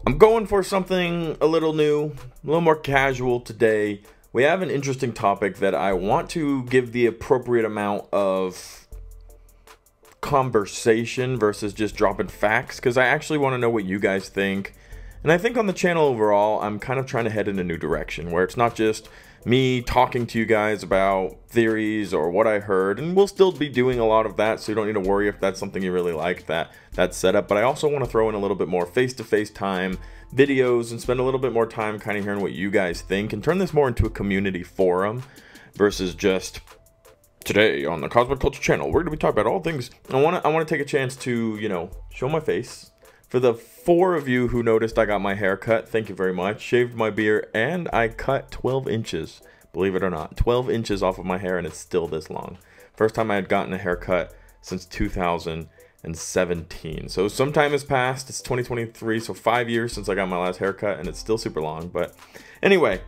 I'm going for something a little new, a little more casual today. We have an interesting topic that I want to give the appropriate amount of conversation versus just dropping facts, because I actually want to know what you guys think. And I think on the channel overall, I'm kind of trying to head in a new direction where it's not just me talking to you guys about theories or what I heard, and we'll still be doing a lot of that, so you don't need to worry if that's something you really like, that setup. But I also want to throw in a little bit more face-to-face time, videos, and spend a little bit more time kind of hearing what you guys think and turn this more into a community forum versus just today on the Cosmic Culture channel we're going to be talking about all things. I want to take a chance to, you know, show my face. For the 4 of you who noticed I got my hair cut, thank you very much. Shaved my beard, and I cut 12 inches, believe it or not. 12 inches off of my hair, and it's still this long. First time I had gotten a haircut since 2017. So some time has passed. It's 2023, so 5 years since I got my last haircut, and it's still super long. But anyway,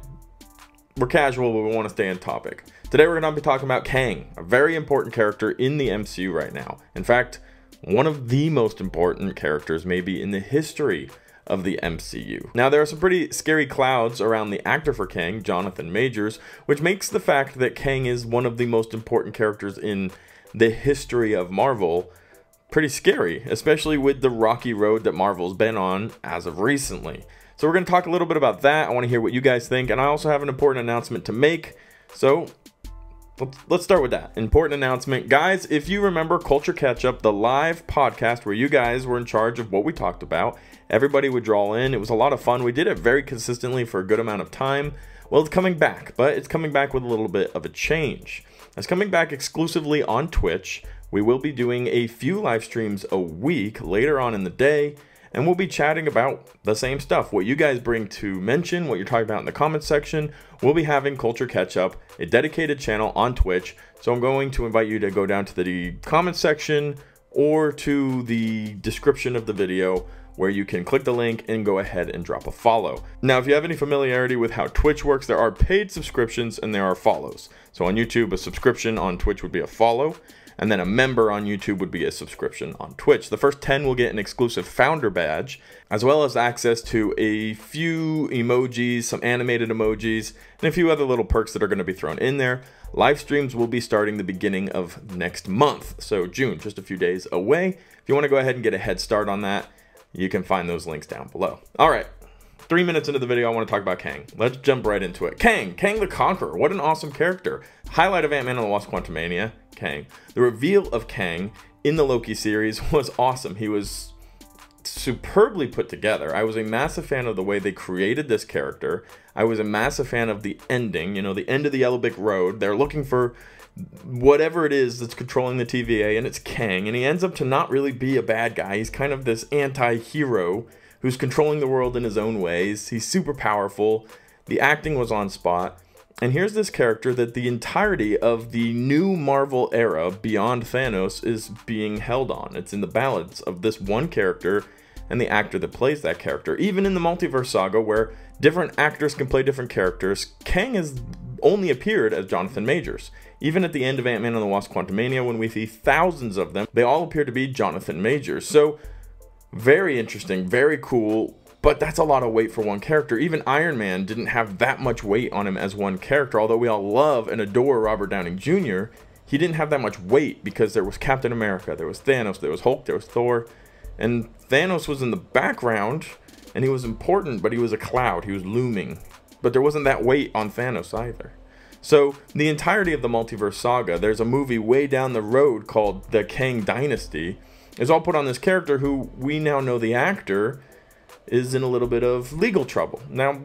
we're casual, but we want to stay on topic. Today we're going to be talking about Kang, a very important character in the MCU right now. In fact, one of the most important characters maybe in the history of the MCU. Now, there are some pretty scary clouds around the actor for Kang, Jonathan Majors, which makes the fact that Kang is one of the most important characters in the history of Marvel pretty scary, especially with the rocky road that Marvel's been on as of recently. So we're going to talk a little bit about that. I want to hear what you guys think, and I also have an important announcement to make. So let's start with that. Important announcement. Guys, if you remember Culture Catch Up, the live podcast where you guys were in charge of what we talked about, everybody would draw in. It was a lot of fun. We did it very consistently for a good amount of time. Well, it's coming back, but it's coming back with a little bit of a change. It's coming back exclusively on Twitch. We will be doing a few live streams a week later on in the day, and we'll be chatting about the same stuff. What you guys bring to mention, what you're talking about in the comments section. We'll be having Culture Catch Up, a dedicated channel on Twitch. So I'm going to invite you to go down to the comments section or to the description of the video where you can click the link and go ahead and drop a follow. Now, if you have any familiarity with how Twitch works, there are paid subscriptions and there are follows. So on YouTube, a subscription, on Twitch would be a follow. And then a member on YouTube would be a subscription on Twitch. The first 10 will get an exclusive founder badge, as well as access to a few emojis, some animated emojis, and a few other little perks that are going to be thrown in there. Live streams will be starting the beginning of next month, so June, just a few days away. If you want to go ahead and get a head start on that, you can find those links down below. All right. 3 minutes into the video, I want to talk about Kang. Let's jump right into it. Kang the Conqueror. What an awesome character. Highlight of Ant-Man and the Wasp: Quantumania, Kang. The reveal of Kang in the Loki series was awesome. He was superbly put together. I was a massive fan of the way they created this character. I was a massive fan of the ending, you know, the end of the Yellow Brick Road. They're looking for whatever it is that's controlling the TVA, and it's Kang. And he ends up to not really be a bad guy. He's kind of this anti-hero who's controlling the world in his own ways. He's super powerful. The acting was on spot. And here's this character that the entirety of the new Marvel era beyond Thanos is being held on. It's in the balance of this one character and the actor that plays that character. Even in the multiverse saga, where different actors can play different characters, Kang has only appeared as Jonathan Majors. Even at the end of Ant-Man and the Wasp: Quantumania, when we see thousands of them, they all appear to be Jonathan Majors. So very interesting, very cool, but that's a lot of weight for one character. Even Iron Man didn't have that much weight on him as one character. Although we all love and adore Robert Downey Jr., he didn't have that much weight because there was Captain America, there was Thanos, there was Hulk, there was Thor, and Thanos was in the background, and he was important, but he was a cloud, he was looming. But there wasn't that weight on Thanos either. So the entirety of the multiverse saga, there's a movie way down the road called The Kang Dynasty, is all put on this character who we now know the actor is in a little bit of legal trouble. Now,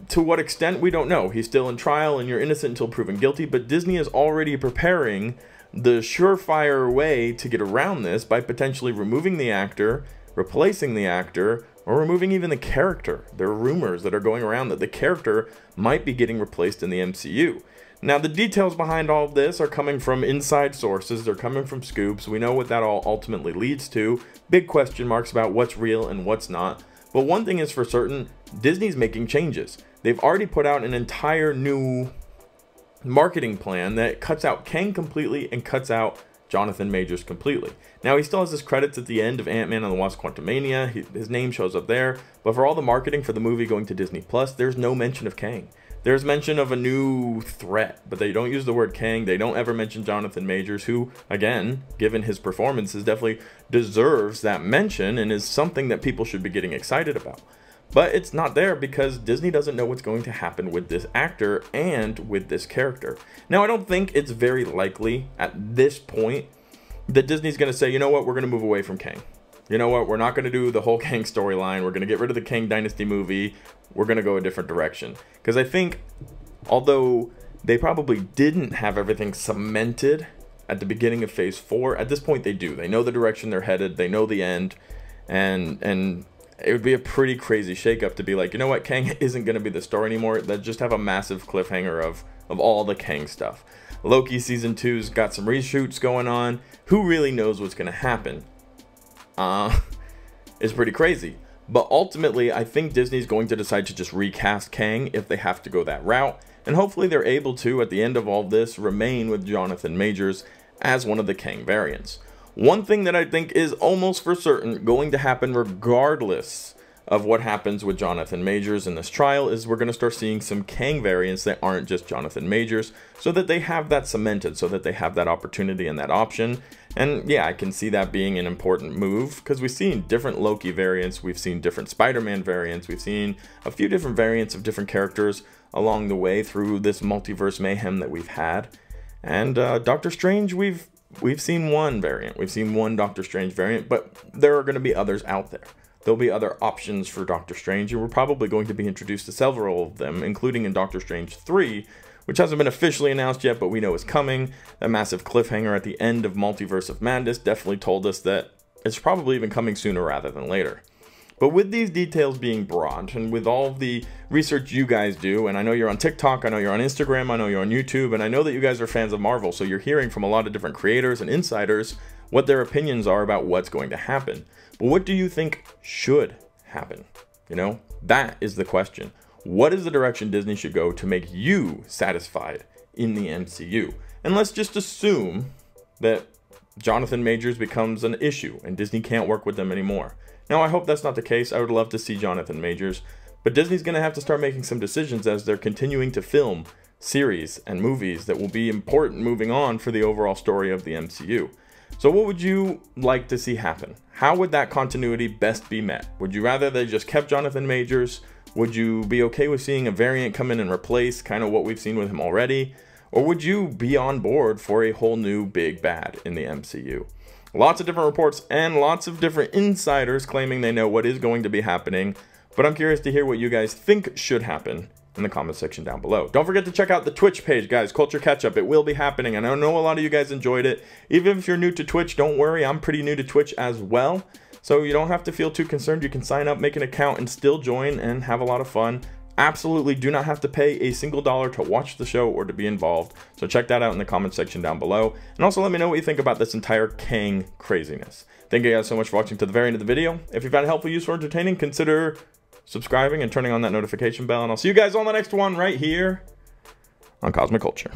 to what extent, we don't know. He's still in trial and you're innocent until proven guilty, but Disney is already preparing the surefire way to get around this by potentially removing the actor, replacing the actor, or removing even the character. There are rumors that are going around that the character might be getting replaced in the MCU. Now, the details behind all of this are coming from inside sources. They're coming from scoops. We know what that all ultimately leads to. Big question marks about what's real and what's not. But one thing is for certain, Disney's making changes. They've already put out an entire new marketing plan that cuts out Kang completely and cuts out Jonathan Majors completely. Now, he still has his credits at the end of Ant-Man and the Wasp: Quantumania. His name shows up there. But for all the marketing for the movie going to Disney Plus, there's no mention of Kang. There's mention of a new threat, but they don't use the word Kang. They don't ever mention Jonathan Majors, who, again, given his performances, definitely deserves that mention and is something that people should be getting excited about. But it's not there because Disney doesn't know what's going to happen with this actor and with this character. Now, I don't think it's very likely at this point that Disney's going to say, you know what, we're going to move away from Kang. You know what, we're not going to do the whole Kang storyline. We're going to get rid of the Kang Dynasty movie. We're going to go a different direction. Because I think, although they probably didn't have everything cemented at the beginning of Phase 4, at this point they do. They know the direction they're headed. They know the end. And it would be a pretty crazy shakeup to be like, you know what, Kang isn't going to be the story anymore. Let's just have a massive cliffhanger of all the Kang stuff. Loki Season 2's got some reshoots going on. Who really knows what's going to happen? Is pretty crazy. But ultimately, I think Disney's going to decide to just recast Kang if they have to go that route. And hopefully they're able to, at the end of all this, remain with Jonathan Majors as one of the Kang variants. One thing that I think is almost for certain going to happen regardless of what happens with Jonathan Majors in this trial is we're going to start seeing some Kang variants that aren't just Jonathan Majors, so that they have that cemented, so that they have that opportunity and that option. And yeah, I can see that being an important move because we've seen different Loki variants, we've seen different Spider-Man variants, we've seen a few different variants of different characters along the way through this multiverse mayhem that we've had. And Doctor Strange, we've seen one variant, we've seen one Doctor Strange variant, but there are going to be others out there. There'll be other options for Doctor Strange, and we're probably going to be introduced to several of them, including in Doctor Strange 3, which hasn't been officially announced yet, but we know is coming. That massive cliffhanger at the end of Multiverse of Madness definitely told us that it's probably even coming sooner rather than later. But with these details being brought, and with all the research you guys do, and I know you're on TikTok, I know you're on Instagram, I know you're on YouTube, and I know that you guys are fans of Marvel, so you're hearing from a lot of different creators and insiders what their opinions are about what's going to happen. But what do you think should happen? You know, that is the question. What is the direction Disney should go to make you satisfied in the MCU? And let's just assume that Jonathan Majors becomes an issue and Disney can't work with them anymore. Now, I hope that's not the case. I would love to see Jonathan Majors, but Disney's going to have to start making some decisions as they're continuing to film series and movies that will be important moving on for the overall story of the MCU. So what would you like to see happen? How would that continuity best be met? Would you rather they just kept Jonathan Majors? Would you be okay with seeing a variant come in and replace kind of what we've seen with him already? Or would you be on board for a whole new big bad in the MCU? Lots of different reports and lots of different insiders claiming they know what is going to be happening, but I'm curious to hear what you guys think should happen in the comment section down below. Don't forget to check out the Twitch page, guys, Culture Catch Up. It will be happening, and I know a lot of you guys enjoyed it. Even if you're new to Twitch, don't worry, I'm pretty new to Twitch as well, so you don't have to feel too concerned. You can sign up, make an account, and still join and have a lot of fun. Absolutely do not have to pay a single dollar to watch the show or to be involved, so check that out in the comment section down below. And also let me know what you think about this entire Kang craziness. Thank you guys so much for watching to the very end of the video. If you found it helpful, useful, or entertaining, consider subscribing and turning on that notification bell, and I'll see you guys on the next one right here on Cosmic Culture.